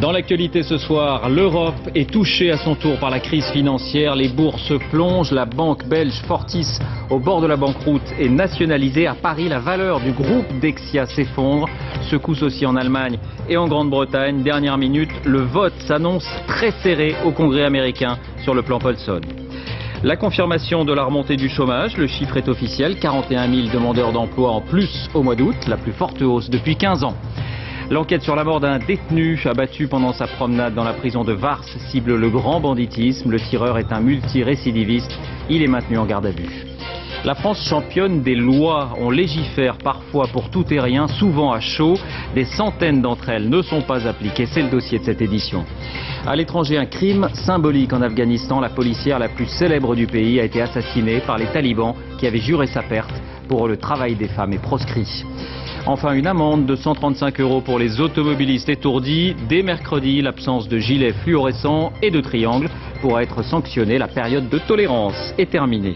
Dans l'actualité ce soir, l'Europe est touchée à son tour par la crise financière. Les bourses plongent. La banque belge Fortis, au bord de la banqueroute, est nationalisée. À Paris, la valeur du groupe Dexia s'effondre. Secousse aussi en Allemagne et en Grande-Bretagne. Dernière minute, le vote s'annonce très serré au Congrès américain sur le plan Paulson. La confirmation de la remontée du chômage, le chiffre est officiel, 41 000 demandeurs d'emploi en plus au mois d'août, la plus forte hausse depuis 15 ans. L'enquête sur la mort d'un détenu abattu pendant sa promenade dans la prison de Vars cible le grand banditisme. Le tireur est un multirécidiviste, il est maintenu en garde à vue. La France championne des lois, on légifère parfois pour tout et rien, souvent à chaud. Des centaines d'entre elles ne sont pas appliquées, c'est le dossier de cette édition. À l'étranger, un crime symbolique en Afghanistan. La policière la plus célèbre du pays a été assassinée par les talibans qui avaient juré sa perte. Pour eux, le travail des femmes est proscrit. Enfin, une amende de 135 € pour les automobilistes étourdis. Dès mercredi, l'absence de gilets fluorescents et de triangles pourra être sanctionnée. La période de tolérance est terminée.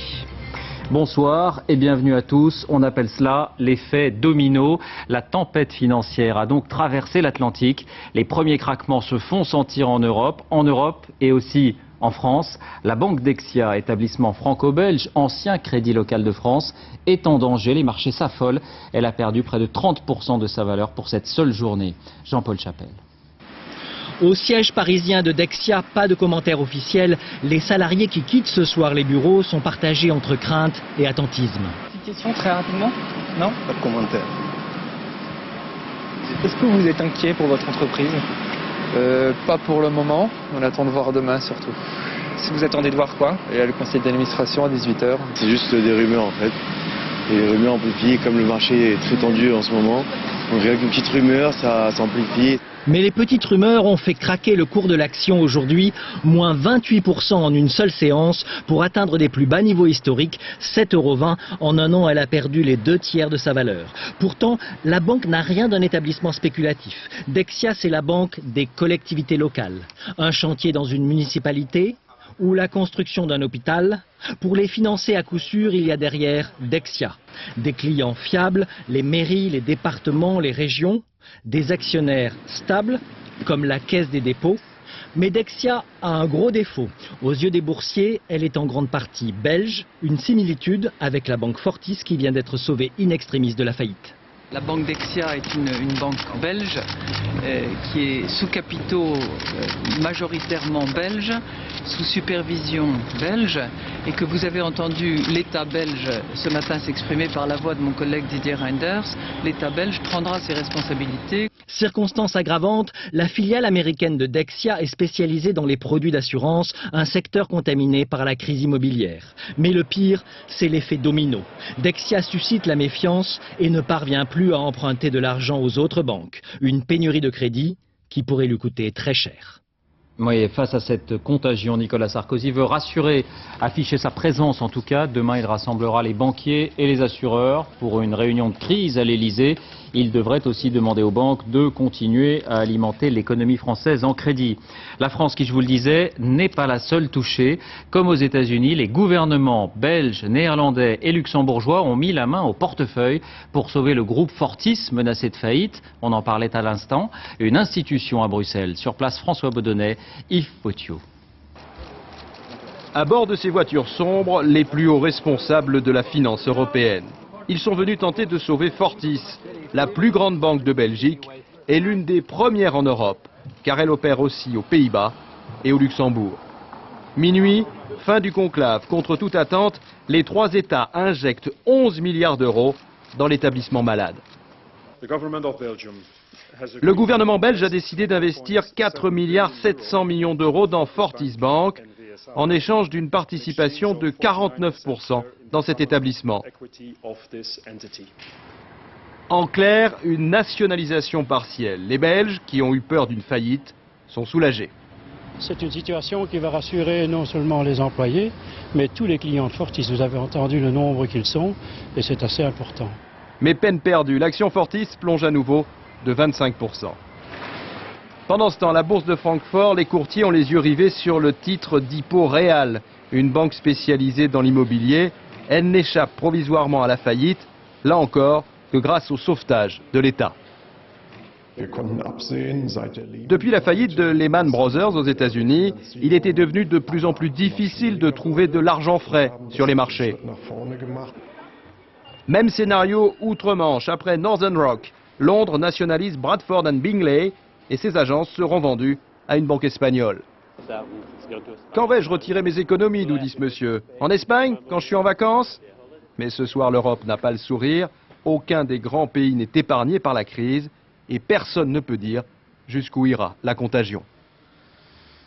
Bonsoir et bienvenue à tous. On appelle cela l'effet domino. La tempête financière a donc traversé l'Atlantique. Les premiers craquements se font sentir en Europe et aussi en France. La banque Dexia, établissement franco-belge, ancien Crédit Local de France, est en danger. Les marchés s'affolent. Elle a perdu près de 30% de sa valeur pour cette seule journée. Jean-Paul Chapelle. Au siège parisien de Dexia, pas de commentaires officiels. Les salariés qui quittent ce soir les bureaux sont partagés entre crainte et attentisme. Petite question très rapidement. Non ? Pas de commentaires. Est-ce que vous êtes inquiet pour votre entreprise ? Pas pour le moment, on attend de voir demain surtout. Si vous attendez de voir quoi ? Il y a le conseil d'administration à 18h. C'est juste des rumeurs en fait. Et les rumeurs amplifient, comme le marché est très tendu en ce moment. Donc avec une petite rumeur, ça s'amplifie. Mais les petites rumeurs ont fait craquer le cours de l'action aujourd'hui, moins 28% en une seule séance pour atteindre des plus bas niveaux historiques, 7,20 €. En un an, elle a perdu les 2/3 de sa valeur. Pourtant, la banque n'a rien d'un établissement spéculatif. Dexia, c'est la banque des collectivités locales. Un chantier dans une municipalité ou la construction d'un hôpital. Pour les financer à coup sûr, il y a derrière Dexia. Des clients fiables, les mairies, les départements, les régions. Des actionnaires stables, comme la Caisse des dépôts. Mais Dexia a un gros défaut. Aux yeux des boursiers, elle est en grande partie belge, une similitude avec la banque Fortis qui vient d'être sauvée in extremis de la faillite. La banque Dexia est une banque belge qui est sous capitaux majoritairement belges, sous supervision belge, et que vous avez entendu l'État belge ce matin s'exprimer par la voix de mon collègue Didier Reinders. L'État belge prendra ses responsabilités. Circonstance aggravante, la filiale américaine de Dexia est spécialisée dans les produits d'assurance, un secteur contaminé par la crise immobilière. Mais le pire, c'est l'effet domino. Dexia suscite la méfiance et ne parvient plus à emprunter de l'argent aux autres banques. Une pénurie de crédit qui pourrait lui coûter très cher. Oui, face à cette contagion, Nicolas Sarkozy veut rassurer, afficher sa présence en tout cas. Demain, il rassemblera les banquiers et les assureurs pour une réunion de crise à l'Elysée. Il devrait aussi demander aux banques de continuer à alimenter l'économie française en crédit. La France, qui je vous le disais, n'est pas la seule touchée. Comme aux États-Unis, les gouvernements belges, néerlandais et luxembourgeois ont mis la main au portefeuille pour sauver le groupe Fortis, menacé de faillite. On en parlait à l'instant. Une institution à Bruxelles. Sur place, François Baudonnet, Yves Potiot. À bord de ces voitures sombres, les plus hauts responsables de la finance européenne. Ils sont venus tenter de sauver Fortis, la plus grande banque de Belgique et l'une des premières en Europe, car elle opère aussi aux Pays-Bas et au Luxembourg. Minuit, fin du conclave. Contre toute attente, les trois États injectent 11 milliards d'euros dans l'établissement malade. Le gouvernement belge a décidé d'investir 4,7 milliards d'euros dans Fortis Bank en échange d'une participation de 49% dans cet établissement. En clair, une nationalisation partielle. Les Belges, qui ont eu peur d'une faillite, sont soulagés. C'est une situation qui va rassurer non seulement les employés, mais tous les clients de Fortis. Vous avez entendu le nombre qu'ils sont, et c'est assez important. Mais peine perdue, l'action Fortis plonge à nouveau de 25%. Pendant ce temps, la bourse de Francfort, les courtiers ont les yeux rivés sur le titre d'Hypo Real, une banque spécialisée dans l'immobilier. Elle n'échappe provisoirement à la faillite, là encore, que grâce au sauvetage de l'État. Depuis la faillite de Lehman Brothers aux États-Unis, il était devenu de plus en plus difficile de trouver de l'argent frais sur les marchés. Même scénario outre-Manche. Après Northern Rock, Londres nationalise Bradford & Bingley et ses agences seront vendues à une banque espagnole. Quand vais-je retirer mes économies, nous dit ce monsieur? En Espagne, quand je suis en vacances? Mais ce soir, l'Europe n'a pas le sourire. Aucun des grands pays n'est épargné par la crise et personne ne peut dire jusqu'où ira la contagion.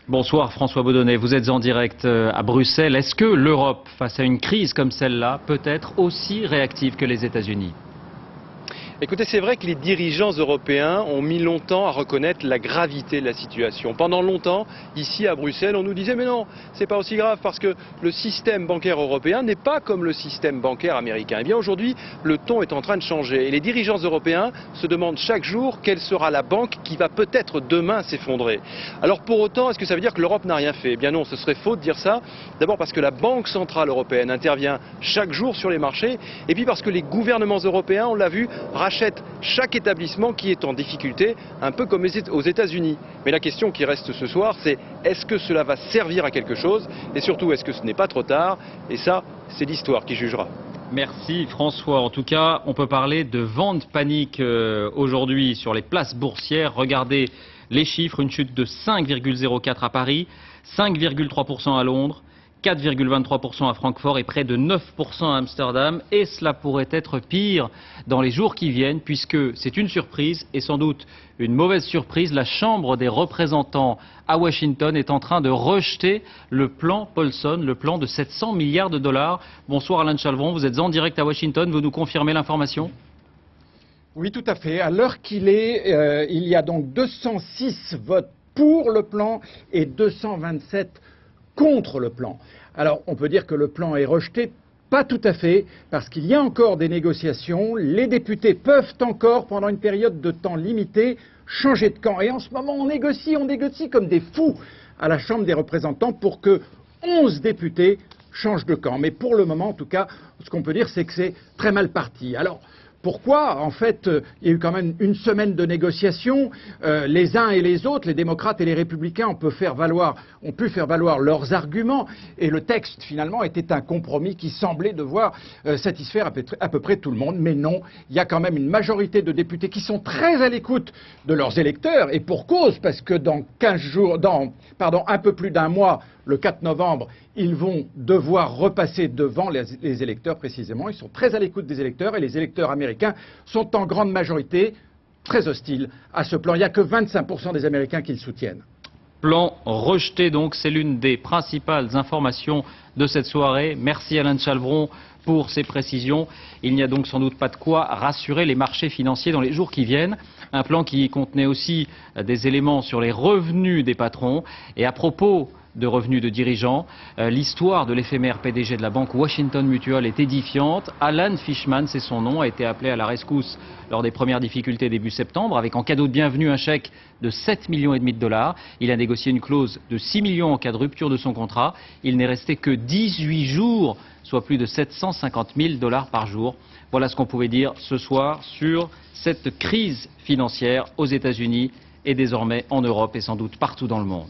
Bonsoir François Baudonnet, vous êtes en direct à Bruxelles. Est-ce que l'Europe, face à une crise comme celle-là, peut être aussi réactive que les États-Unis ? Écoutez, c'est vrai que les dirigeants européens ont mis longtemps à reconnaître la gravité de la situation. Pendant longtemps, ici à Bruxelles, on nous disait mais non, c'est pas aussi grave parce que le système bancaire européen n'est pas comme le système bancaire américain. Eh bien aujourd'hui, le ton est en train de changer et les dirigeants européens se demandent chaque jour quelle sera la banque qui va peut-être demain s'effondrer. Alors pour autant, est-ce que ça veut dire que l'Europe n'a rien fait? Eh bien non, ce serait faux de dire ça. D'abord parce que la Banque centrale européenne intervient chaque jour sur les marchés et puis parce que les gouvernements européens, on l'a vu, rachètent chaque établissement qui est en difficulté, un peu comme aux États-Unis. Mais la question qui reste ce soir, c'est est-ce que cela va servir à quelque chose? Et surtout, est-ce que ce n'est pas trop tard? Et ça, c'est l'histoire qui jugera. Merci François. En tout cas, on peut parler de vente panique aujourd'hui sur les places boursières. Regardez les chiffres, une chute de 5,04 à Paris, 5,3% à Londres, 4,23% à Francfort et près de 9% à Amsterdam. Et cela pourrait être pire dans les jours qui viennent puisque c'est une surprise et sans doute une mauvaise surprise. La Chambre des représentants à Washington est en train de rejeter le plan Paulson, le plan de 700 milliards de dollars. Bonsoir Alain Chalvron, vous êtes en direct à Washington, vous nous confirmez l'information ? Oui, tout à fait. À l'heure qu'il est, il y a donc 206 votes pour le plan et 227 contre le plan. Alors, on peut dire que le plan est rejeté, pas tout à fait, parce qu'il y a encore des négociations. Les députés peuvent encore, pendant une période de temps limitée, changer de camp. Et en ce moment, on négocie comme des fous à la Chambre des représentants pour que 11 députés changent de camp. Mais pour le moment, en tout cas, ce qu'on peut dire, c'est que c'est très mal parti. Alors, pourquoi? En fait, il y a eu quand même une semaine de négociations. Les uns et les autres, les démocrates et les républicains, ont pu faire valoir leurs arguments. Et le texte, finalement, était un compromis qui semblait devoir satisfaire à peu près tout le monde. Mais non, il y a quand même une majorité de députés qui sont très à l'écoute de leurs électeurs. Et pour cause, parce que dans un peu plus d'un mois, le 4 novembre, ils vont devoir repasser devant les électeurs précisément. Ils sont très à l'écoute des électeurs et les électeurs américains sont en grande majorité très hostiles à ce plan. Il n'y a que 25% des Américains qui le soutiennent. Plan rejeté donc, c'est l'une des principales informations de cette soirée. Merci Alain de Chalvron pour ces précisions. Il n'y a donc sans doute pas de quoi rassurer les marchés financiers dans les jours qui viennent. Un plan qui contenait aussi des éléments sur les revenus des patrons. Et à propos de revenus de dirigeants, l'histoire de l'éphémère PDG de la banque Washington Mutual est édifiante. Alan Fishman, c'est son nom, a été appelé à la rescousse lors des premières difficultés début septembre, avec en cadeau de bienvenue un chèque de 7,5 millions de dollars. Il a négocié une clause de 6 millions en cas de rupture de son contrat. Il n'est resté que 18 jours, soit plus de 750 000 dollars par jour. Voilà ce qu'on pouvait dire ce soir sur cette crise financière aux États-Unis et désormais en Europe et sans doute partout dans le monde.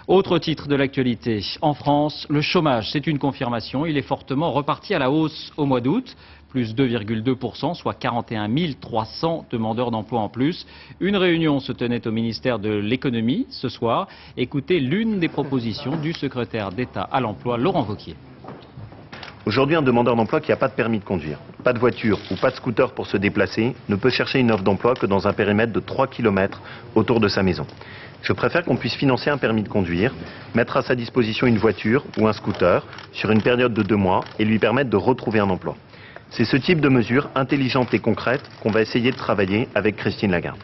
Autre titre de l'actualité, en France, le chômage, c'est une confirmation, il est fortement reparti à la hausse au mois d'août, plus 2,2%, soit 41 300 demandeurs d'emploi en plus. Une réunion se tenait au ministère de l'économie ce soir. Écoutez l'une des propositions du secrétaire d'État à l'emploi, Laurent Wauquiez. Aujourd'hui, un demandeur d'emploi qui n'a pas de permis de conduire, pas de voiture ou pas de scooter pour se déplacer ne peut chercher une offre d'emploi que dans un périmètre de 3 km autour de sa maison. Je préfère qu'on puisse financer un permis de conduire, mettre à sa disposition une voiture ou un scooter sur une période de 2 mois et lui permettre de retrouver un emploi. C'est ce type de mesures intelligentes et concrètes qu'on va essayer de travailler avec Christine Lagarde.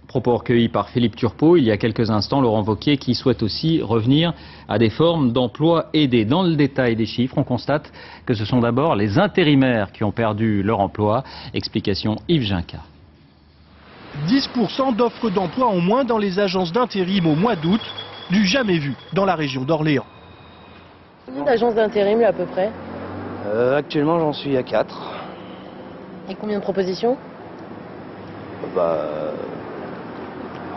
Propos recueillis par Philippe Turpot il y a quelques instants, Laurent Wauquiez qui souhaite aussi revenir à des formes d'emploi aidé. Dans le détail des chiffres, on constate que ce sont d'abord les intérimaires qui ont perdu leur emploi. Explication Yves Ginca. 10% d'offres d'emploi en moins dans les agences d'intérim au mois d'août, du jamais vu dans la région d'Orléans. Combien d'agences d'intérim là à peu près? Actuellement j'en suis à 4. Et combien de propositions?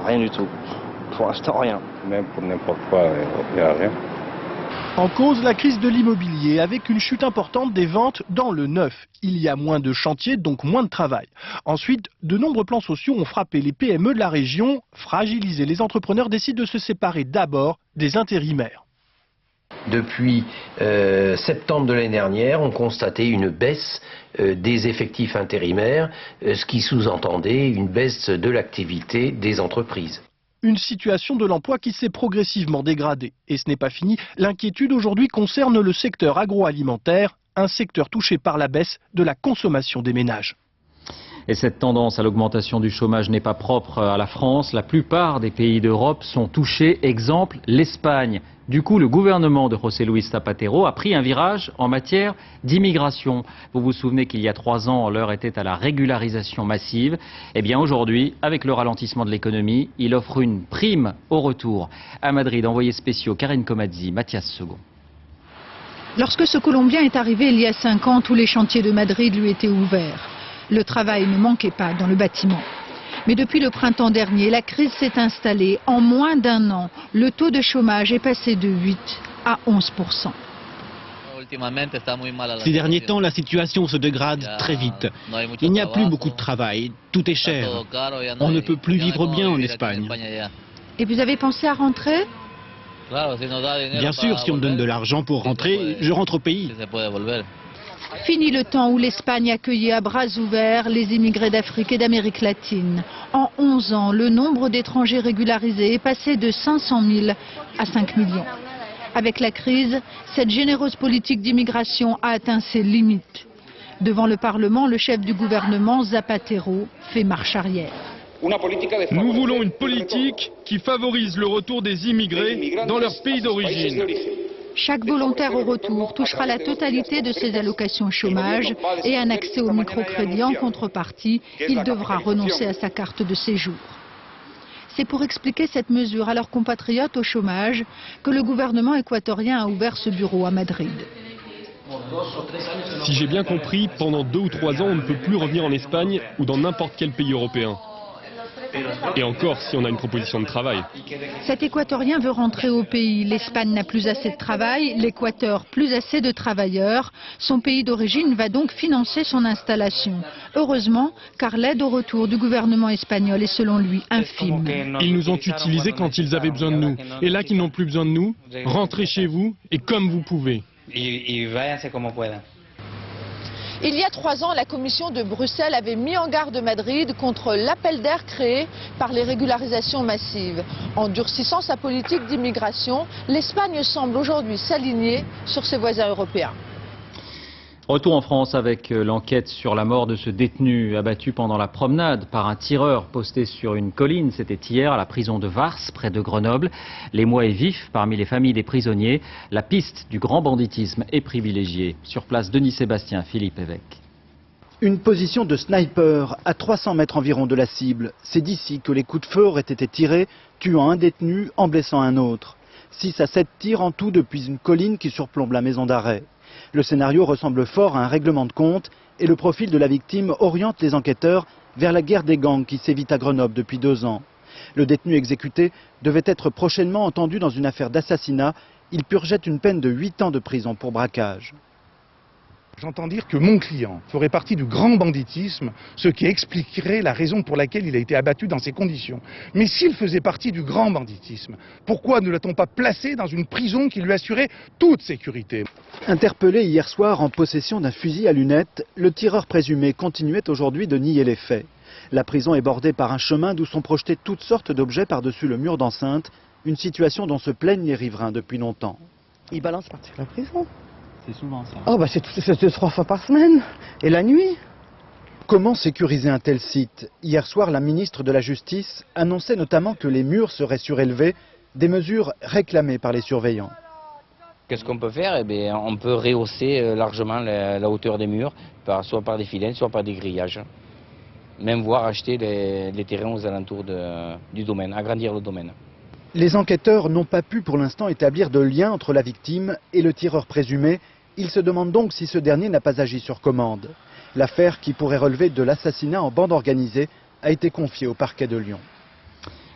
Rien du tout. Pour l'instant, rien. Même pour n'importe quoi, il n'y a rien. En cause, la crise de l'immobilier, avec une chute importante des ventes dans le neuf. Il y a moins de chantiers, donc moins de travail. Ensuite, de nombreux plans sociaux ont frappé les PME de la région. Fragilisés, les entrepreneurs décident de se séparer d'abord des intérimaires. Depuis septembre de l'année dernière, on constatait une baisse des effectifs intérimaires, ce qui sous-entendait une baisse de l'activité des entreprises. Une situation de l'emploi qui s'est progressivement dégradée. Et ce n'est pas fini. L'inquiétude aujourd'hui concerne le secteur agroalimentaire, un secteur touché par la baisse de la consommation des ménages. Et cette tendance à l'augmentation du chômage n'est pas propre à la France. La plupart des pays d'Europe sont touchés. Exemple, l'Espagne. Du coup, le gouvernement de José Luis Zapatero a pris un virage en matière d'immigration. Vous vous souvenez qu'il y a 3 ans, l'heure était à la régularisation massive. Eh bien aujourd'hui, avec le ralentissement de l'économie, il offre une prime au retour. À Madrid, envoyés spéciaux Karine Comazzi, Mathias Second. Lorsque ce Colombien est arrivé il y a 5 ans, tous les chantiers de Madrid lui étaient ouverts. Le travail ne manquait pas dans le bâtiment. Mais depuis le printemps dernier, la crise s'est installée. En moins d'1 an, le taux de chômage est passé de 8 à 11%. Ces derniers temps, la situation se dégrade très vite. Il n'y a plus beaucoup de travail, tout est cher. On ne peut plus vivre bien en Espagne. Et vous avez pensé à rentrer ? Bien sûr, si on me donne de l'argent pour rentrer, je rentre au pays. Fini le temps où l'Espagne accueillait à bras ouverts les immigrés d'Afrique et d'Amérique latine. En 11 ans, le nombre d'étrangers régularisés est passé de 500 000 à 5 millions. Avec la crise, cette généreuse politique d'immigration a atteint ses limites. Devant le Parlement, le chef du gouvernement, Zapatero, fait marche arrière. Nous voulons une politique qui favorise le retour des immigrés dans leur pays d'origine. Chaque volontaire au retour touchera la totalité de ses allocations chômage et un accès au microcrédit. En contrepartie, il devra renoncer à sa carte de séjour. C'est pour expliquer cette mesure à leurs compatriotes au chômage que le gouvernement équatorien a ouvert ce bureau à Madrid. Si j'ai bien compris, pendant 2 ou 3 ans, on ne peut plus revenir en Espagne ou dans n'importe quel pays européen. Et encore si on a une proposition de travail. Cet Équatorien veut rentrer au pays. L'Espagne n'a plus assez de travail, l'Équateur plus assez de travailleurs. Son pays d'origine va donc financer son installation. Heureusement, car l'aide au retour du gouvernement espagnol est selon lui infime. Ils nous ont utilisés quand ils avaient besoin de nous. Et là qu'ils n'ont plus besoin de nous, rentrez chez vous et comme vous pouvez. Il y a 3 ans, la commission de Bruxelles avait mis en garde Madrid contre l'appel d'air créé par les régularisations massives. En durcissant sa politique d'immigration, l'Espagne semble aujourd'hui s'aligner sur ses voisins européens. Retour en France avec l'enquête sur la mort de ce détenu abattu pendant la promenade par un tireur posté sur une colline. C'était hier à la prison de Vars, près de Grenoble. L'émoi est vif parmi les familles des prisonniers. La piste du grand banditisme est privilégiée. Sur place, Denis Sébastien, Philippe Évêque. Une position de sniper à 300 mètres environ de la cible. C'est d'ici que les coups de feu auraient été tirés, tuant un détenu en blessant un autre. 6 à 7 tirs en tout depuis une colline qui surplombe la maison d'arrêt. Le scénario ressemble fort à un règlement de compte et le profil de la victime oriente les enquêteurs vers la guerre des gangs qui sévit à Grenoble depuis 2 ans. Le détenu exécuté devait être prochainement entendu dans une affaire d'assassinat. Il purgeait une peine de 8 ans de prison pour braquage. J'entends dire que mon client ferait partie du grand banditisme, ce qui expliquerait la raison pour laquelle il a été abattu dans ces conditions. Mais s'il faisait partie du grand banditisme, pourquoi ne l'a-t-on pas placé dans une prison qui lui assurait toute sécurité? Interpellé hier soir en possession d'un fusil à lunettes, le tireur présumé continuait aujourd'hui de nier les faits. La prison est bordée par un chemin d'où sont projetés toutes sortes d'objets par-dessus le mur d'enceinte, une situation dont se plaignent les riverains depuis longtemps. Il balance partir de la prison. C'est souvent ça. Oh bah c'est 3 fois par semaine. Et la nuit. Comment sécuriser un tel site? Hier soir, la ministre de la Justice annonçait notamment que les murs seraient surélevés, des mesures réclamées par les surveillants. Qu'est-ce qu'on peut faire? Eh bien, on peut rehausser largement la hauteur des murs, soit par des filets, soit par des grillages. Même voire acheter les terrains aux alentours du domaine, agrandir le domaine. Les enquêteurs n'ont pas pu pour l'instant établir de lien entre la victime et le tireur présumé. Ils se demandent donc si ce dernier n'a pas agi sur commande. L'affaire, qui pourrait relever de l'assassinat en bande organisée, a été confiée au parquet de Lyon.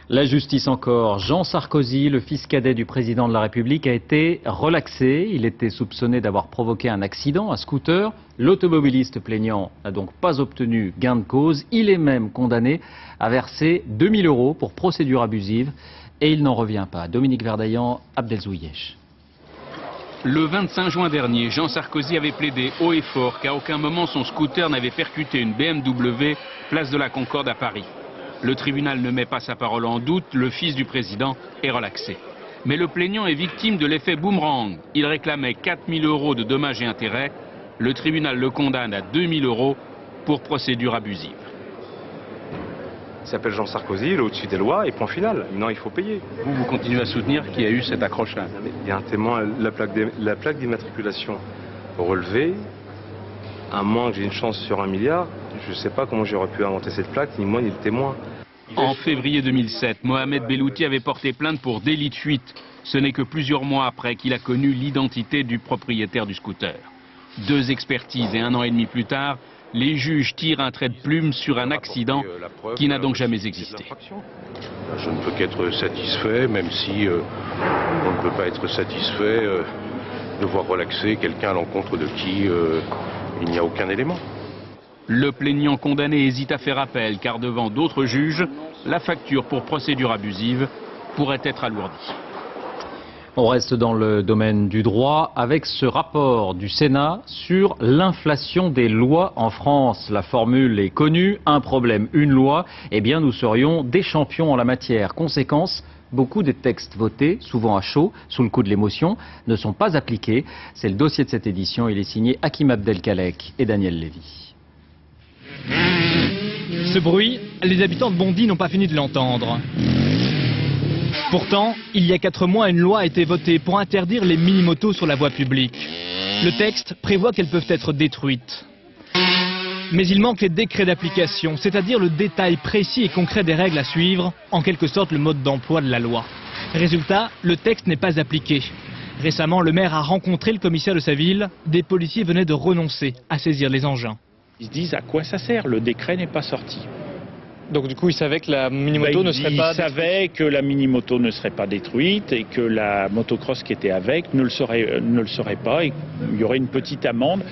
La justice encore. Jean Sarkozy, le fils cadet du président de la République, a été relaxé. Il était soupçonné d'avoir provoqué un accident à scooter. L'automobiliste plaignant n'a donc pas obtenu gain de cause. Il est même condamné à verser 2 000 € pour procédure abusive. Et il n'en revient pas. Dominique Verdaillan, Abdelzouyesh. Le 25 juin dernier, Jean Sarkozy avait plaidé haut et fort qu'à aucun moment son scooter n'avait percuté une BMW, place de la Concorde à Paris. Le tribunal ne met pas sa parole en doute, le fils du président est relaxé. Mais le plaignant est victime de l'effet boomerang. Il réclamait 4 000 € de dommages et intérêts. Le tribunal le condamne à 2 000 € pour procédure abusive. Il s'appelle Jean Sarkozy, il est au-dessus des lois et point final. Maintenant, il faut payer. Vous continuez à soutenir qu'il y a eu cet accrochage? Il y a un témoin, la plaque d'immatriculation relevée, à moins que j'ai une chance sur 1 milliard, je ne sais pas comment j'aurais pu inventer cette plaque, ni moi ni le témoin. En février 2007, Mohamed Bellouti avait porté plainte pour délit de fuite. Ce n'est que plusieurs mois après qu'il a connu l'identité du propriétaire du scooter. 2 expertises et 1 an et demi plus tard, les juges tirent un trait de plume sur un accident qui n'a donc jamais existé. Je ne peux qu'être satisfait, même si on ne peut pas être satisfait de voir relaxer quelqu'un à l'encontre de qui il n'y a aucun élément. Le plaignant condamné hésite à faire appel car devant d'autres juges, la facture pour procédure abusive pourrait être alourdie. On reste dans le domaine du droit avec ce rapport du Sénat sur l'inflation des lois en France. La formule est connue, un problème, une loi. Eh bien, nous serions des champions en la matière. Conséquence, beaucoup des textes votés, souvent à chaud, sous le coup de l'émotion, ne sont pas appliqués. C'est le dossier de cette édition. Il est signé Hakim Abdelkalek et Daniel Lévy. Ce bruit, les habitants de Bondy n'ont pas fini de l'entendre. Pourtant, il y a 4 mois, une loi a été votée pour interdire les mini-motos sur la voie publique. Le texte prévoit qu'elles peuvent être détruites. Mais il manque les décrets d'application, c'est-à-dire le détail précis et concret des règles à suivre, en quelque sorte le mode d'emploi de la loi. Résultat, le texte n'est pas appliqué. Récemment, le maire a rencontré le commissaire de sa ville. Des policiers venaient de renoncer à saisir les engins. Ils se disent à quoi ça sert, le décret n'est pas sorti. Donc du coup, ils savaient que la mini-moto ne serait pas détruite. Ils savaient que la mini-moto ne serait pas détruite et que la motocross qui était avec ne le serait pas et il y aurait une petite amende.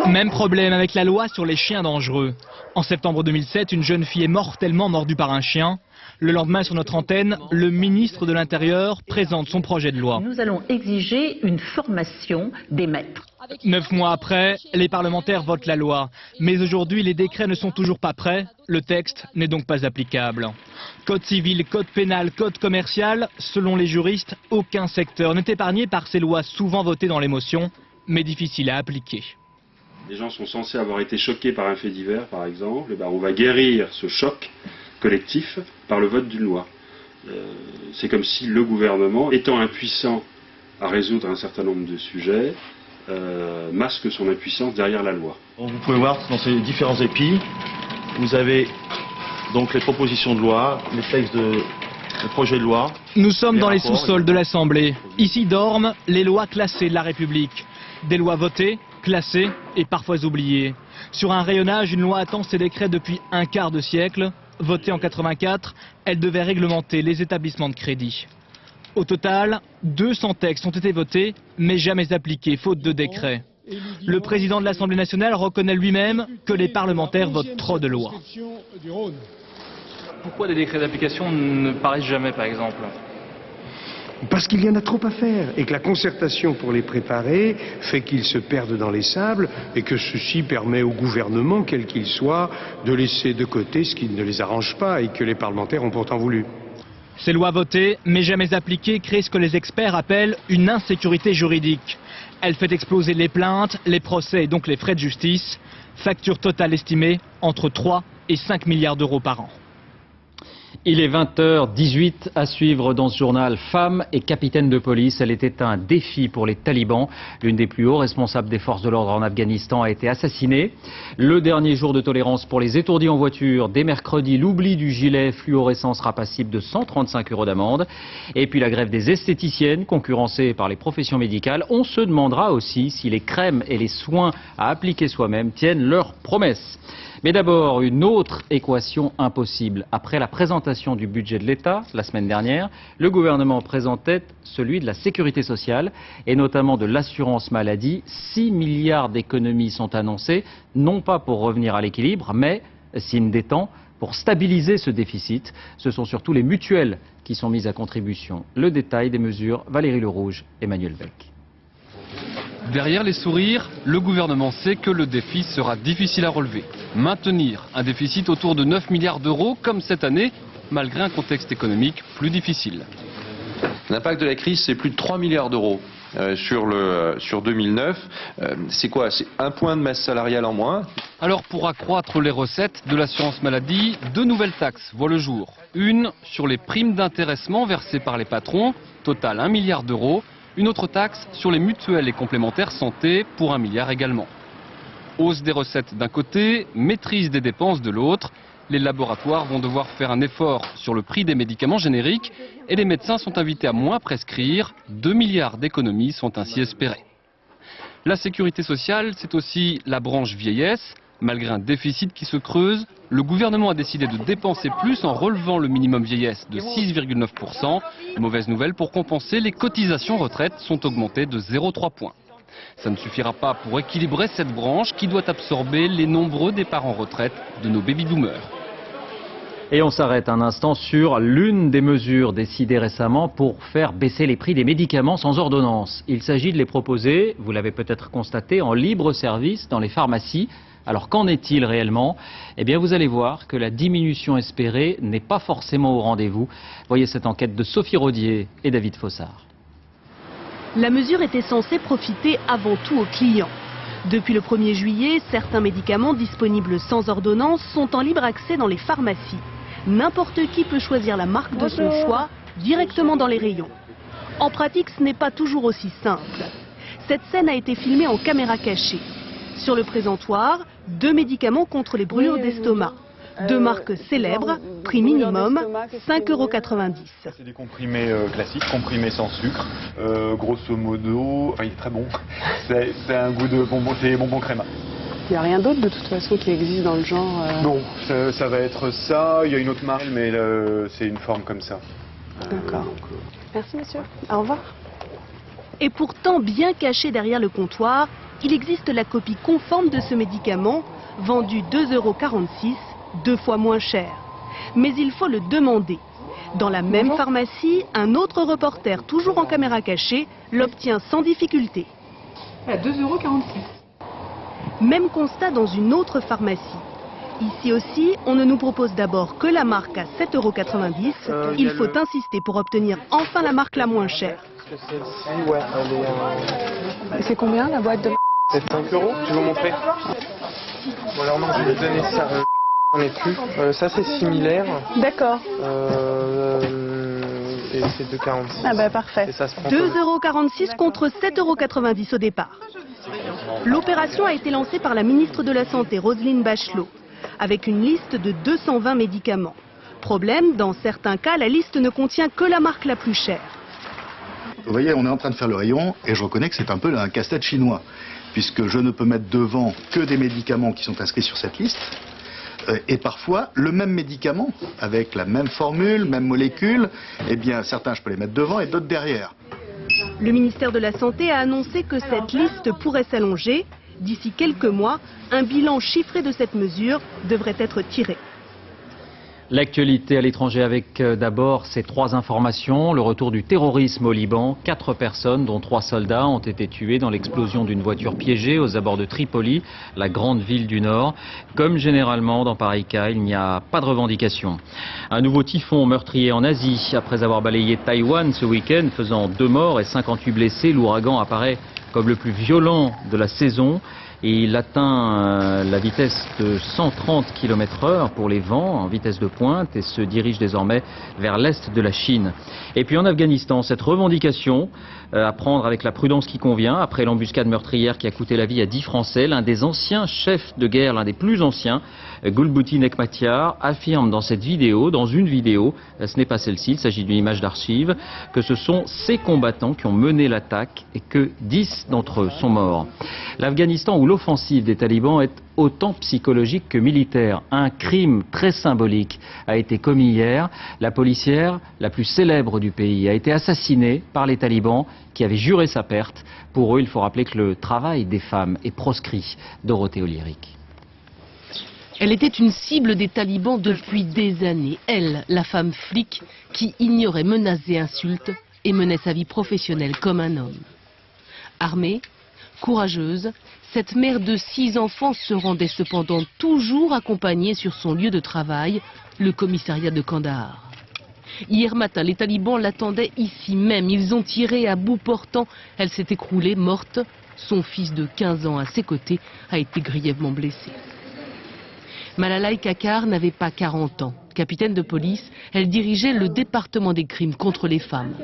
Même problème avec la loi sur les chiens dangereux. En septembre 2007, une jeune fille est mortellement mordue par un chien. Le lendemain, sur notre antenne, le ministre de l'Intérieur présente son projet de loi. Nous allons exiger une formation des maîtres. 9 mois après, les parlementaires votent la loi. Mais aujourd'hui, les décrets ne sont toujours pas prêts. Le texte n'est donc pas applicable. Code civil, code pénal, code commercial, selon les juristes, aucun secteur n'est épargné par ces lois souvent votées dans l'émotion, mais difficiles à appliquer. Les gens sont censés avoir été choqués par un fait divers, par exemple. On va guérir ce choc collectif par le vote d'une loi. C'est comme si le gouvernement, étant impuissant à résoudre un certain nombre de sujets, masque son impuissance derrière la loi. Vous pouvez voir dans ces différents épis, vous avez donc les propositions de loi, les textes de projets de loi. Nous sommes dans les sous-sols de l'Assemblée. Ici dorment les lois classées de la République. Des lois votées, classées et parfois oubliées. Sur un rayonnage, une loi attend ses décrets depuis un quart de siècle. Votée en 84, elle devait réglementer les établissements de crédit. Au total, 200 textes ont été votés, mais jamais appliqués, faute de décret. Le président de l'Assemblée nationale reconnaît lui-même que les parlementaires votent trop de lois. Pourquoi des décrets d'application ne paraissent jamais, par exemple ? Parce qu'il y en a trop à faire et que la concertation pour les préparer fait qu'ils se perdent dans les sables et que ceci permet au gouvernement, quel qu'il soit, de laisser de côté ce qui ne les arrange pas et que les parlementaires ont pourtant voulu. Ces lois votées, mais jamais appliquées, créent ce que les experts appellent une insécurité juridique. Elle fait exploser les plaintes, les procès et donc les frais de justice. Facture totale estimée entre 3 et 5 milliards d'euros par an. Il est 20h18 à suivre dans ce journal. Femme et capitaine de police, elle était un défi pour les talibans. L'une des plus hauts responsables des forces de l'ordre en Afghanistan a été assassinée. Le dernier jour de tolérance pour les étourdis en voiture. Dès mercredi, l'oubli du gilet fluorescent sera passible de 135 € d'amende. Et puis la grève des esthéticiennes, concurrencées par les professions médicales. On se demandera aussi si les crèmes et les soins à appliquer soi-même tiennent leurs promesses. Mais d'abord, une autre équation impossible. Après la présentation du budget de l'État, la semaine dernière, le gouvernement présentait celui de la sécurité sociale et notamment de l'assurance maladie. 6 milliards d'économies sont annoncées, non pas pour revenir à l'équilibre, mais, signe des temps, pour stabiliser ce déficit. Ce sont surtout les mutuelles qui sont mises à contribution. Le détail des mesures, Valérie Lerouge, Emmanuel Beck. Derrière les sourires, le gouvernement sait que le défi sera difficile à relever. Maintenir un déficit autour de 9 milliards d'euros, comme cette année, malgré un contexte économique plus difficile. L'impact de la crise, c'est plus de 3 milliards d'euros sur 2009. C'est quoi? C'est un point de masse salariale en moins. Alors pour accroître les recettes de l'assurance maladie, 2 nouvelles taxes voient le jour. Une sur les primes d'intéressement versées par les patrons, total 1 milliard d'euros. Une autre taxe sur les mutuelles et complémentaires santé pour 1 milliard également. Hausse des recettes d'un côté, maîtrise des dépenses de l'autre. Les laboratoires vont devoir faire un effort sur le prix des médicaments génériques et les médecins sont invités à moins prescrire. 2 milliards d'économies sont ainsi espérées. La sécurité sociale, c'est aussi la branche vieillesse. Malgré un déficit qui se creuse, le gouvernement a décidé de dépenser plus en relevant le minimum vieillesse de 6,9%. Mauvaise nouvelle, pour compenser, les cotisations retraite sont augmentées de 0,3 points. Ça ne suffira pas pour équilibrer cette branche qui doit absorber les nombreux départs en retraite de nos baby-boomers. Et on s'arrête un instant sur l'une des mesures décidées récemment pour faire baisser les prix des médicaments sans ordonnance. Il s'agit de les proposer, vous l'avez peut-être constaté, en libre service dans les pharmacies. Alors qu'en est-il réellement? Eh bien vous allez voir que la diminution espérée n'est pas forcément au rendez-vous. Voyez cette enquête de Sophie Rodier et David Fossard. La mesure était censée profiter avant tout aux clients. Depuis le 1er juillet, certains médicaments disponibles sans ordonnance sont en libre accès dans les pharmacies. N'importe qui peut choisir la marque de son choix directement dans les rayons. En pratique, ce n'est pas toujours aussi simple. Cette scène a été filmée en caméra cachée. Sur le présentoir, 2 médicaments contre les brûlures d'estomac. 2 marques célèbres, prix minimum, 5,90 €. C'est des comprimés classiques, comprimés sans sucre. Grosso modo, enfin, il est très bon. C'est un goût de bonbon, c'est bonbon créma. Il n'y a rien d'autre de toute façon qui existe dans le genre Non, ça va être ça. Il y a une autre marque, mais c'est une forme comme ça. D'accord. Merci monsieur. Au revoir. Et pourtant, bien caché derrière le comptoir, il existe la copie conforme de ce médicament, vendu 2,46 €, 2 fois moins cher. Mais il faut le demander. Dans la même pharmacie, un autre reporter, toujours en caméra cachée, l'obtient sans difficulté. À 2,46 €. Même constat dans une autre pharmacie. Ici aussi, on ne nous propose d'abord que la marque à 7,90 €. Il faut insister pour obtenir enfin la marque la moins chère. Celle-ci, ouais, elle est... C'est combien la boîte de... C'est 5 €, je vais vous montrer. Bon alors non, je vais vous donner ça. On est plus. Ça c'est similaire. D'accord. Et c'est 2,46 €. Ah bah parfait. 2,46 € contre 7,90 € au départ. L'opération a été lancée par la ministre de la Santé, Roselyne Bachelot, avec une liste de 220 médicaments. Problème, dans certains cas, la liste ne contient que la marque la plus chère. Vous voyez, on est en train de faire le rayon et je reconnais que c'est un peu un casse-tête chinois, puisque je ne peux mettre devant que des médicaments qui sont inscrits sur cette liste, et parfois le même médicament, avec la même formule, même molécule, eh bien certains je peux les mettre devant et d'autres derrière. Le ministère de la Santé a annoncé que cette liste pourrait s'allonger. D'ici quelques mois, un bilan chiffré de cette mesure devrait être tiré. L'actualité à l'étranger avec d'abord ces 3 informations. Le retour du terrorisme au Liban. 4 personnes, dont 3 soldats, ont été tuées dans l'explosion d'une voiture piégée aux abords de Tripoli, la grande ville du Nord. Comme généralement dans pareil cas, il n'y a pas de revendication. Un nouveau typhon meurtrier en Asie. Après avoir balayé Taïwan ce week-end, faisant 2 morts et 58 blessés, l'ouragan apparaît comme le plus violent de la saison. Et il atteint la vitesse de 130 km/h pour les vents en vitesse de pointe et se dirige désormais vers l'est de la Chine. Et puis en Afghanistan, cette revendication à prendre avec la prudence qui convient après l'embuscade meurtrière qui a coûté la vie à 10 Français. L'un des anciens chefs de guerre, l'un des plus anciens, Gulbuddin Hekmatyar, affirme dans une vidéo, ce n'est pas celle-ci, il s'agit d'une image d'archive, que ce sont ces combattants qui ont mené l'attaque et que 10 d'entre eux sont morts. L'Afghanistan où l'offensive des talibans est autant psychologique que militaire. Un crime très symbolique a été commis hier. La policière la plus célèbre du pays a été assassinée par les talibans qui avaient juré sa perte. Pour eux, il faut rappeler que le travail des femmes est proscrit. Dorothée Oliéric. Elle était une cible des talibans depuis des années. Elle, la femme flic qui ignorait menaces et insultes et menait sa vie professionnelle comme un homme. Armée, courageuse, cette mère de 6 enfants se rendait cependant toujours accompagnée sur son lieu de travail, le commissariat de Kandahar. Hier matin, les talibans l'attendaient ici même. Ils ont tiré à bout portant. Elle s'est écroulée, morte. Son fils de 15 ans à ses côtés a été grièvement blessé. Malalai Kakar n'avait pas 40 ans. Capitaine de police, elle dirigeait le département des crimes contre les femmes.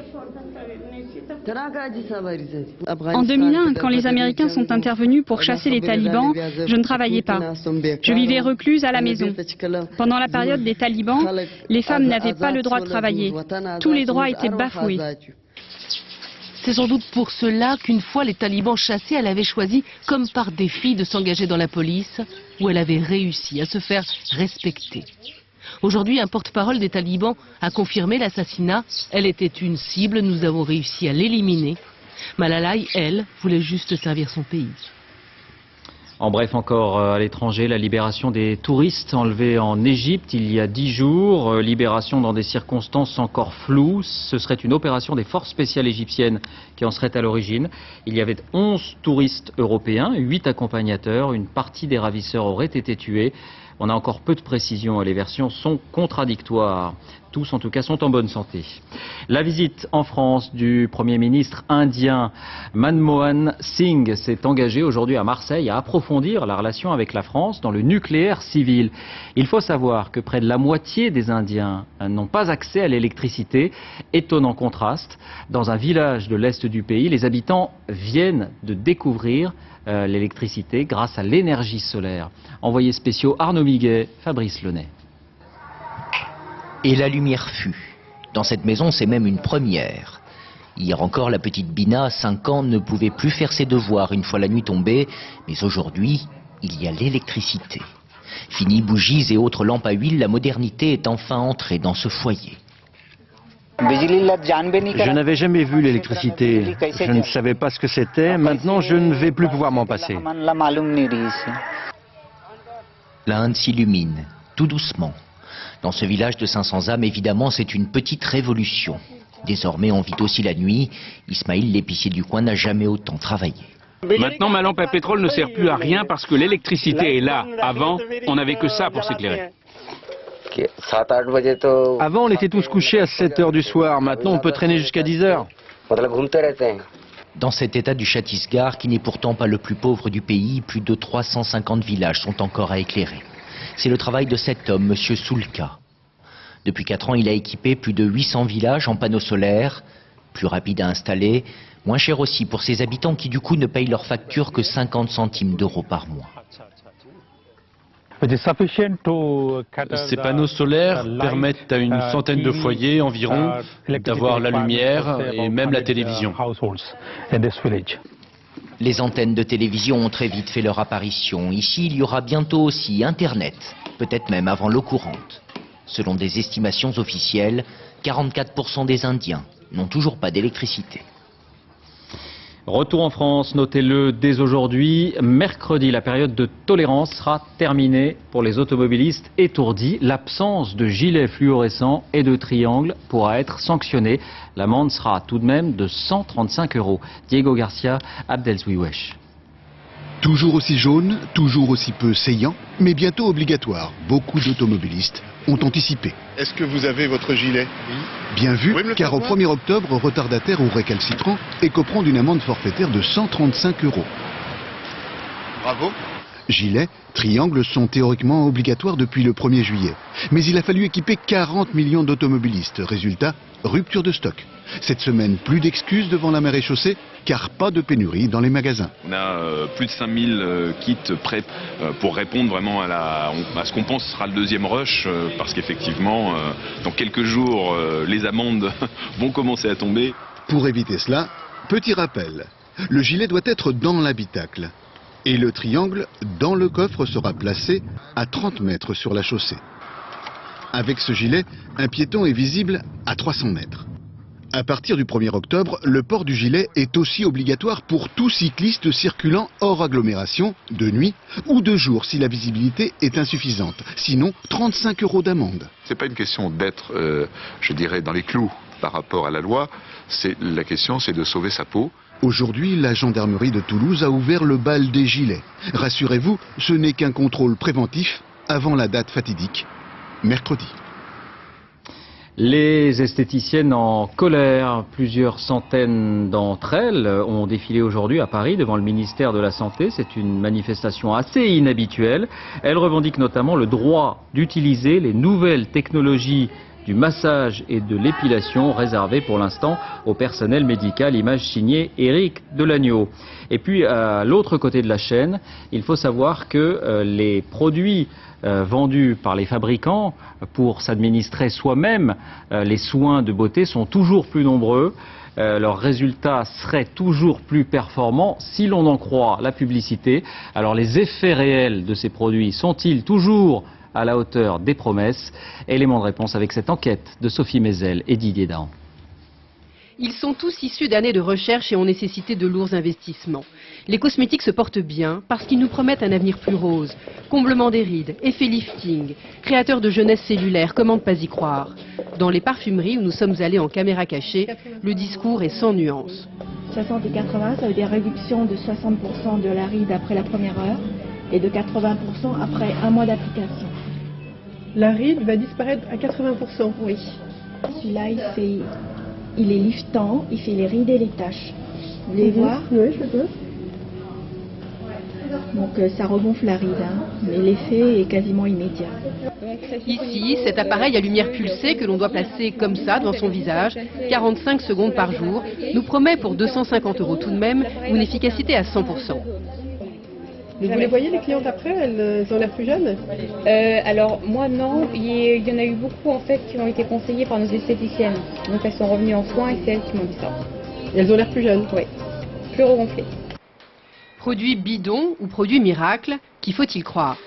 En 2001, quand les Américains sont intervenus pour chasser les talibans, je ne travaillais pas. Je vivais recluse à la maison. Pendant la période des talibans, les femmes n'avaient pas le droit de travailler. Tous les droits étaient bafoués. C'est sans doute pour cela qu'une fois les talibans chassés, elle avait choisi, comme par défi, de s'engager dans la police, où elle avait réussi à se faire respecter. Aujourd'hui, un porte-parole des talibans a confirmé l'assassinat. Elle était une cible, nous avons réussi à l'éliminer. Malalai, elle, voulait juste servir son pays. En bref, encore à l'étranger, la libération des touristes enlevés en Égypte il y a 10 jours. Libération dans des circonstances encore floues. Ce serait une opération des forces spéciales égyptiennes qui en serait à l'origine. Il y avait 11 touristes européens, 8 accompagnateurs. Une partie des ravisseurs aurait été tués. On a encore peu de précisions et les versions sont contradictoires. Tous, en tout cas, sont en bonne santé. La visite en France du Premier ministre indien Manmohan Singh s'est engagé aujourd'hui à Marseille à approfondir la relation avec la France dans le nucléaire civil. Il faut savoir que près de la moitié des Indiens n'ont pas accès à l'électricité. Étonnant contraste. Dans un village de l'est du pays, les habitants viennent de découvrir l'électricité grâce à l'énergie solaire. Envoyés spéciaux Arnaud Miguet, Fabrice Launay. Et la lumière fut. Dans cette maison, c'est même une première. Hier encore, la petite Bina, 5 ans, ne pouvait plus faire ses devoirs une fois la nuit tombée. Mais aujourd'hui, il y a l'électricité. Fini bougies et autres lampes à huile, la modernité est enfin entrée dans ce foyer. Je n'avais jamais vu l'électricité. Je ne savais pas ce que c'était. Maintenant, je ne vais plus pouvoir m'en passer. L'Inde s'illumine, tout doucement. Dans ce village de 500 âmes, évidemment, c'est une petite révolution. Désormais, on vit aussi la nuit. Ismaïl, l'épicier du coin, n'a jamais autant travaillé. Maintenant, ma lampe à pétrole ne sert plus à rien parce que l'électricité est là. Avant, on n'avait que ça pour s'éclairer. Avant, on était tous couchés à 7 h du soir. Maintenant, on peut traîner jusqu'à 10 h. Dans cet état du Chhattisgarh, qui n'est pourtant pas le plus pauvre du pays, plus de 350 villages sont encore à éclairer. C'est le travail de cet homme, M. Soulka. Depuis 4 ans, il a équipé plus de 800 villages en panneaux solaires. Plus rapide à installer, moins cher aussi pour ses habitants qui du coup ne payent leurs factures que 50 centimes d'euros par mois. Ces panneaux solaires permettent à une centaine de foyers environ d'avoir la lumière et même la télévision. Les antennes de télévision ont très vite fait leur apparition. Ici, il y aura bientôt aussi Internet, peut-être même avant l'eau courante. Selon des estimations officielles, 44% des Indiens n'ont toujours pas d'électricité. Retour en France, notez-le dès aujourd'hui. Mercredi, la période de tolérance sera terminée pour les automobilistes étourdis. L'absence de gilets fluorescents et de triangles pourra être sanctionnée. L'amende sera tout de même de 135 €. Diego Garcia, Abdelzouiwesh. Toujours aussi jaune, toujours aussi peu saillant, mais bientôt obligatoire. Beaucoup d'automobilistes ont anticipé. Est-ce que vous avez votre gilet? Oui. Bien vu, car au 1er octobre, retardataires ou récalcitrants écoperont d'une amende forfaitaire de 135 €. Bravo. Gilets, triangles sont théoriquement obligatoires depuis le 1er juillet. Mais il a fallu équiper 40 millions d'automobilistes. Résultat, rupture de stock. Cette semaine, plus d'excuses devant la mer et chaussée, car pas de pénurie dans les magasins. On a plus de 5000 kits prêts pour répondre vraiment à ce qu'on pense sera le deuxième rush, parce qu'effectivement, dans quelques jours, les amendes vont commencer à tomber. Pour éviter cela, petit rappel, le gilet doit être dans l'habitacle. Et le triangle dans le coffre sera placé à 30 mètres sur la chaussée. Avec ce gilet, un piéton est visible à 300 mètres. À partir du 1er octobre, le port du gilet est aussi obligatoire pour tout cycliste circulant hors agglomération, de nuit ou de jour si la visibilité est insuffisante. Sinon, 35 € d'amende. C'est pas une question d'être, je dirais, dans les clous par rapport à la loi. La question, c'est de sauver sa peau. Aujourd'hui, la gendarmerie de Toulouse a ouvert le bal des gilets. Rassurez-vous, ce n'est qu'un contrôle préventif avant la date fatidique, mercredi. Les esthéticiennes en colère, plusieurs centaines d'entre elles ont défilé aujourd'hui à Paris devant le ministère de la Santé. C'est une manifestation assez inhabituelle. Elles revendiquent notamment le droit d'utiliser les nouvelles technologies du massage et de l'épilation réservées pour l'instant au personnel médical. Image signée Éric Delagneau. Et puis à l'autre côté de la chaîne, il faut savoir que les produits vendus par les fabricants pour s'administrer soi-même les soins de beauté sont toujours plus nombreux. Leurs résultats seraient toujours plus performants si l'on en croit la publicité. Alors les effets réels de ces produits sont-ils toujours à la hauteur des promesses? Élément de réponse avec cette enquête de Sophie Mézel et Didier Dahan. Ils sont tous issus d'années de recherche et ont nécessité de lourds investissements. Les cosmétiques se portent bien parce qu'ils nous promettent un avenir plus rose. Comblement des rides, effet lifting, créateur de jeunesse cellulaire, comment ne pas y croire? Dans les parfumeries où nous sommes allés en caméra cachée, le discours est sans nuance. 60 et 80, ça veut dire réduction de 60% de la ride après la première heure et de 80% après un mois d'application. La ride va disparaître à 80%? Oui. Celui-là, il est liftant, il fait les rides et les taches. Vous voulez voir? Oui, je peux. Donc ça regonfle la ride, hein, mais l'effet est quasiment immédiat. Ici, cet appareil à lumière pulsée que l'on doit placer comme ça devant son visage, 45 secondes par jour, nous promet pour 250 € tout de même une efficacité à 100%. Mais vous les voyez, les clientes après, elles ont l'air plus jeunes? Alors moi non, il y en a eu beaucoup en fait qui ont été conseillées par nos esthéticiennes. Donc elles sont revenues en soins et c'est elles qui m'ont dit ça. Et elles ont l'air plus jeunes? Oui, plus regonflées. Produit bidon ou produit miracle, qui faut-il croire?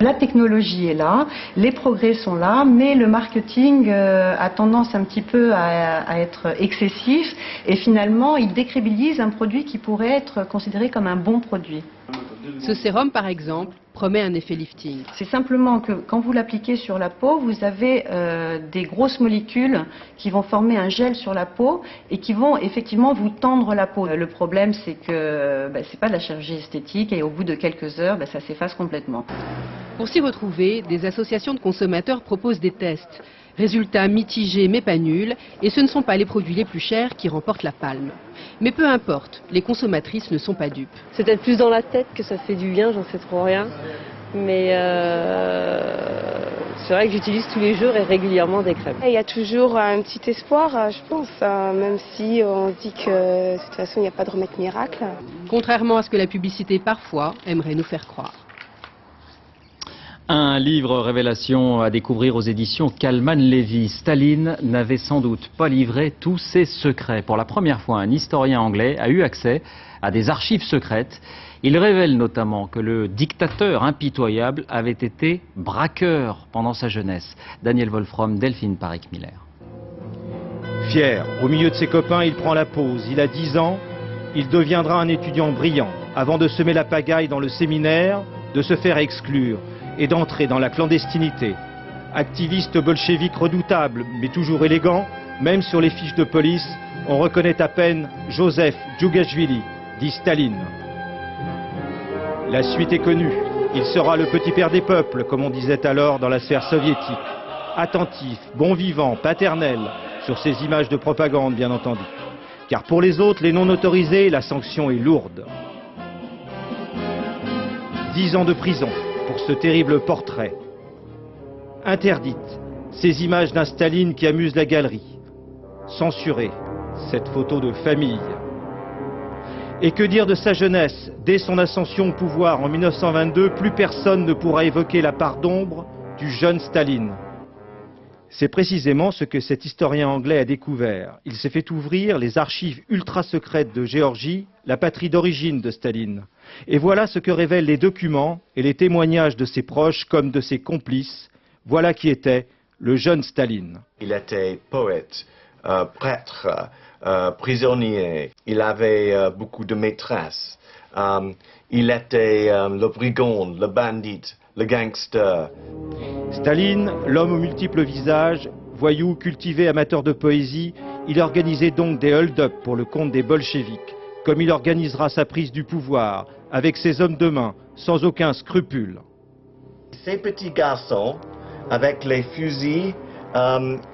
La technologie est là, les progrès sont là, mais le marketing a tendance un petit peu à être excessif et finalement il décrédibilise un produit qui pourrait être considéré comme un bon produit. Ce sérum par exemple promet un effet lifting. C'est simplement que quand vous l'appliquez sur la peau, vous avez des grosses molécules qui vont former un gel sur la peau et qui vont effectivement vous tendre la peau. Le problème c'est que c'est pas de la chirurgie esthétique et au bout de quelques heures, ça s'efface complètement. Pour s'y retrouver, des associations de consommateurs proposent des tests. Résultats mitigés mais pas nuls, et ce ne sont pas les produits les plus chers qui remportent la palme. Mais peu importe, les consommatrices ne sont pas dupes. C'est peut-être plus dans la tête que ça fait du bien, j'en sais trop rien. Mais c'est vrai que j'utilise tous les jours et régulièrement des crèmes. Il y a toujours un petit espoir, je pense, même si on dit que de toute façon il n'y a pas de remède miracle. Contrairement à ce que la publicité parfois aimerait nous faire croire. Un livre révélation à découvrir aux éditions Kalman Levy. Staline n'avait sans doute pas livré tous ses secrets. Pour la première fois, un historien anglais a eu accès à des archives secrètes. Il révèle notamment que le dictateur impitoyable avait été braqueur pendant sa jeunesse. Daniel Wolfram, Delphine Parric-Miller. Fier, au milieu de ses copains, il prend la pause. Il a 10 ans, il deviendra un étudiant brillant, avant de semer la pagaille dans le séminaire, de se faire exclure et d'entrer dans la clandestinité. Activiste bolchevique redoutable, mais toujours élégant, même sur les fiches de police, on reconnaît à peine Joseph Djougashvili, dit Staline. La suite est connue. Il sera le petit père des peuples, comme on disait alors dans la sphère soviétique. Attentif, bon vivant, paternel, sur ces images de propagande, bien entendu. Car pour les autres, les non autorisés, la sanction est lourde. 10 ans de prison pour ce terrible portrait. Interdite, ces images d'un Staline qui amuse la galerie. Censurée, cette photo de famille. Et que dire de sa jeunesse? Dès son ascension au pouvoir en 1922, plus personne ne pourra évoquer la part d'ombre du jeune Staline. C'est précisément ce que cet historien anglais a découvert. Il s'est fait ouvrir les archives ultra-secrètes de Géorgie, la patrie d'origine de Staline. Et voilà ce que révèlent les documents et les témoignages de ses proches comme de ses complices. Voilà qui était le jeune Staline. Il était poète, prêtre, prisonnier. Il avait beaucoup de maîtresses. Il était le brigand, le bandit, le gangster. Staline, l'homme aux multiples visages, voyou, cultivé, amateur de poésie, il organisait donc des hold-up pour le compte des bolcheviks, comme il organisera sa prise du pouvoir, avec ses hommes de main, sans aucun scrupule. Ces petits garçons, avec les fusils,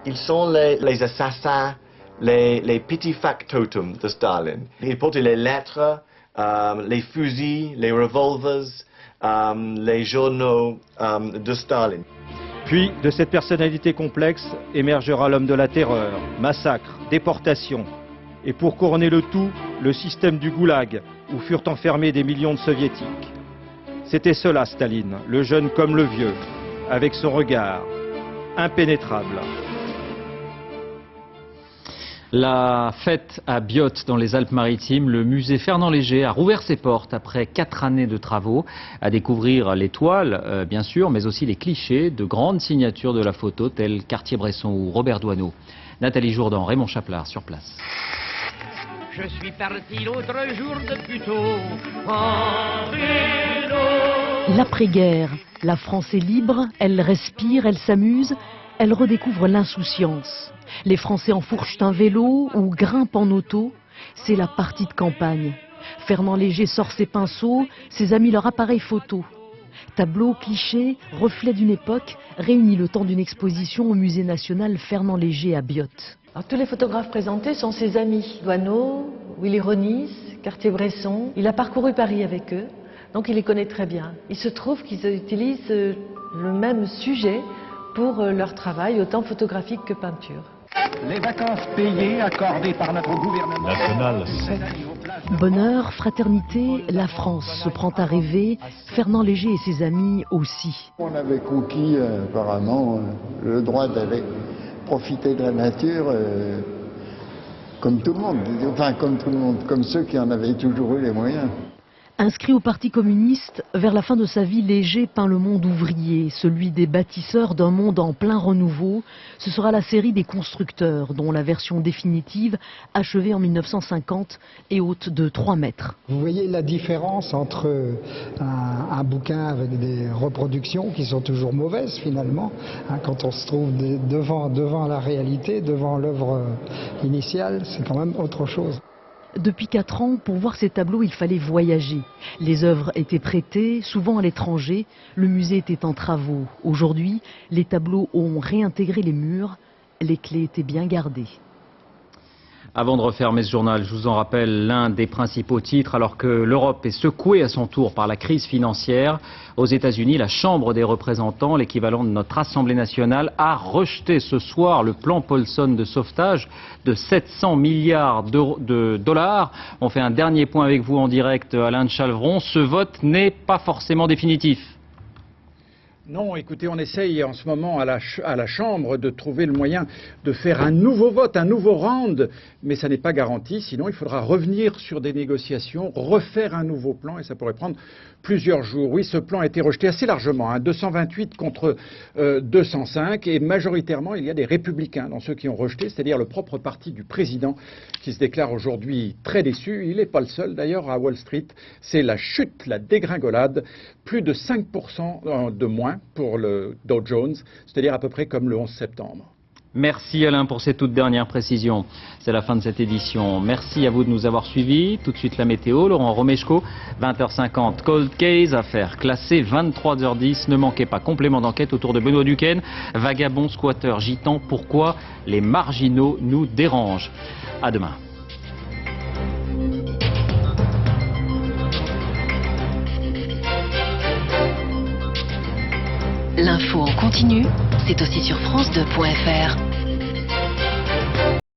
ils sont les assassins, les petits factotums de Staline. Ils portaient les lettres, les fusils, les revolvers, les journaux de Staline. Puis, de cette personnalité complexe, émergera l'homme de la terreur, massacre, déportation. Et pour couronner le tout, le système du goulag, où furent enfermés des millions de soviétiques. C'était cela, Staline, le jeune comme le vieux, avec son regard impénétrable. La fête à Biot dans les Alpes-Maritimes, le musée Fernand Léger a rouvert ses portes après 4 années de travaux. À découvrir les toiles, bien sûr, mais aussi les clichés de grandes signatures de la photo telles Cartier-Bresson ou Robert Doisneau. Nathalie Jourdan, Raymond Chaplard sur place. Je suis parti l'autre jour de Puteaux en vélo. L'après-guerre, la France est libre, elle respire, elle s'amuse, elle redécouvre l'insouciance. Les Français enfourchent un vélo ou grimpent en auto, c'est la partie de campagne. Fernand Léger sort ses pinceaux, ses amis leur appareil photo. Tableaux, clichés, reflets d'une époque, réunis le temps d'une exposition au musée national Fernand Léger à Biot. Alors, tous les photographes présentés sont ses amis. Doisneau, Willy Ronis, Cartier-Bresson. Il a parcouru Paris avec eux, donc il les connaît très bien. Il se trouve qu'ils utilisent le même sujet pour leur travail, autant photographique que peinture. Les vacances payées accordées par notre gouvernement national. Bonheur, fraternité, la France se prend à rêver, Fernand Léger et ses amis aussi. On avait conquis apparemment le droit d'aller profiter de la nature comme tout le monde, enfin comme tout le monde, comme ceux qui en avaient toujours eu les moyens. Inscrit au Parti communiste, vers la fin de sa vie, Léger peint le monde ouvrier, celui des bâtisseurs d'un monde en plein renouveau. Ce sera la série des constructeurs, dont la version définitive, achevée en 1950, est haute de 3 mètres. Vous voyez la différence entre un bouquin avec des reproductions qui sont toujours mauvaises finalement, quand on se trouve devant la réalité, devant l'œuvre initiale, c'est quand même autre chose. Depuis 4 ans, pour voir ces tableaux, il fallait voyager. Les œuvres étaient prêtées, souvent à l'étranger. Le musée était en travaux. Aujourd'hui, les tableaux ont réintégré les murs. Les clés étaient bien gardées. Avant de refermer ce journal, je vous en rappelle l'un des principaux titres. Alors que l'Europe est secouée à son tour par la crise financière, aux États-Unis, la Chambre des représentants, l'équivalent de notre Assemblée nationale, a rejeté ce soir le plan Paulson de sauvetage de 700 milliards de dollars. On fait un dernier point avec vous en direct, Alain de Chalvron. Ce vote n'est pas forcément définitif. Non, écoutez, on essaye en ce moment à la Chambre de trouver le moyen de faire un nouveau vote, un nouveau round, mais ça n'est pas garanti, sinon il faudra revenir sur des négociations, refaire un nouveau plan et ça pourrait prendre plusieurs jours. Oui, ce plan a été rejeté assez largement, 228 contre 205 et majoritairement il y a des républicains dans ceux qui ont rejeté, c'est-à-dire le propre parti du président qui se déclare aujourd'hui très déçu. Il n'est pas le seul d'ailleurs à Wall Street, c'est la chute, la dégringolade, plus de 5% de moins pour le Dow Jones, c'est-à-dire à peu près comme le 11 septembre. Merci Alain pour ces toutes dernières précisions. C'est la fin de cette édition. Merci à vous de nous avoir suivis. Tout de suite la météo, Laurent Romeshko, 20h50, Cold Case, affaire classée, 23h10. Ne manquez pas, complément d'enquête autour de Benoît Duquesne, vagabond, squatteur, gitan, pourquoi les marginaux nous dérangent. À demain. L'info en continu, c'est aussi sur France2.fr.